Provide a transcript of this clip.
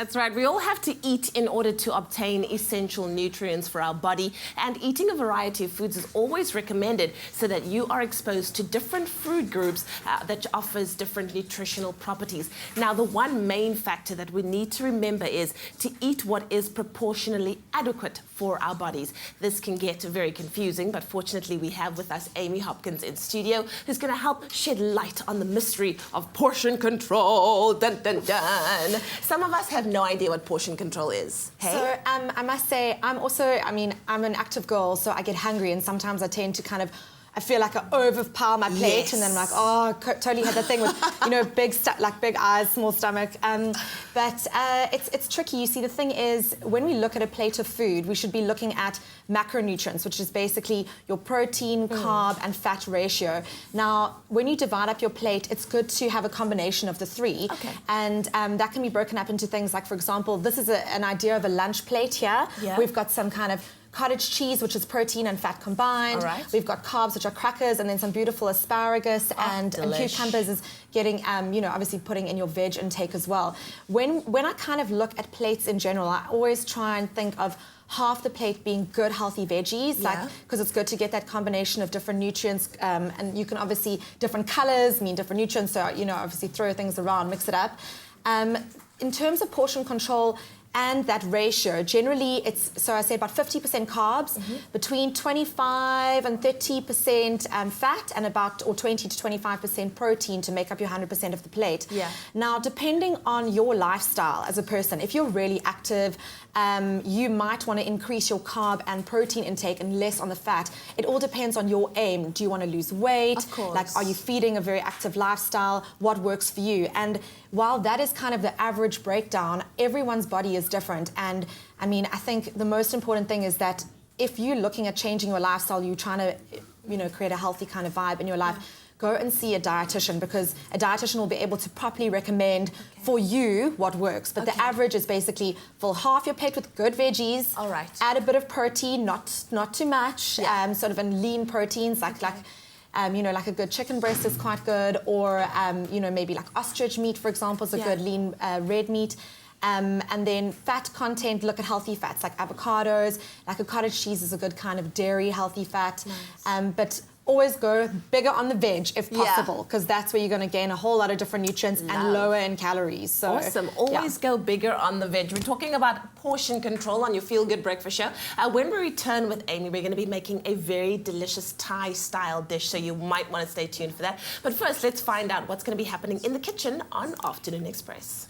That's right. We all have to eat in order to obtain essential nutrients for our body, and eating a variety of foods is always recommended so that you are exposed to different food groups that offers different nutritional properties. Now, the one main factor that we need to remember is to eat what is proportionally adequate for our bodies. This can get very confusing, but fortunately we have with us Amy Hopkins in studio, who's going to help shed light on the mystery of portion control. Dun, dun, dun. Some of us have no idea what portion control is. Hey? So I must say, I'm an active girl, so I get hungry, and sometimes I tend to I feel like I overpower my plate, Yes. and then I'm like, oh, totally had the thing with, big eyes, small stomach. But it's tricky. You see, the thing is, when we look at a plate of food, we should be looking at macronutrients, which is basically your protein, carb, and fat ratio. Now, when you divide up your plate, it's good to have a combination of the three. Okay. And that can be broken up into things like, for example, this is an idea of a lunch plate here. Yeah. We've got some kind of cottage cheese, which is protein and fat combined. All right. We've got carbs, which are crackers, and then some beautiful asparagus and cucumbers is getting, obviously putting in your veg intake as well. When I kind of look at plates in general, I always try and think of half the plate being good, healthy veggies, because it's good to get that combination of different nutrients, and you can obviously, different colors mean different nutrients, so, obviously throw things around, mix it up. In terms of portion control, and that ratio, generally so I say about 50% carbs, between 25 and 30% fat, and or 20 to 25% protein to make up your 100% of the plate. Yeah. Now, depending on your lifestyle as a person, if you're really active, you might want to increase your carb and protein intake and less on the fat. It all depends on your aim. Do you want to lose weight? Of course. Like, are you feeding a very active lifestyle? What works for you? And while that is kind of the average breakdown, everyone's body is different. And I think the most important thing is that if you're looking at changing your lifestyle, you're trying to, create a healthy kind of vibe in your life, go and see a dietitian, because a dietitian will be able to properly recommend for you what works. But the average is basically fill half your plate with good veggies. All right. Add a bit of protein, not too much. Yeah. Sort of in lean proteins, like a good chicken breast is quite good, or maybe like ostrich meat, for example, is a good lean red meat. And then fat content, look at healthy fats like avocados, like a cottage cheese is a good kind of dairy healthy fat. Nice. But always go bigger on the veg if possible, because that's where you're going to gain a whole lot of different nutrients and lower in calories. So, awesome. Always go bigger on the veg. We're talking about portion control on your Feel Good Breakfast Show. When we return with Amy, we're going to be making a very delicious Thai-style dish, so you might want to stay tuned for that. But first, let's find out what's going to be happening in the kitchen on Afternoon Express.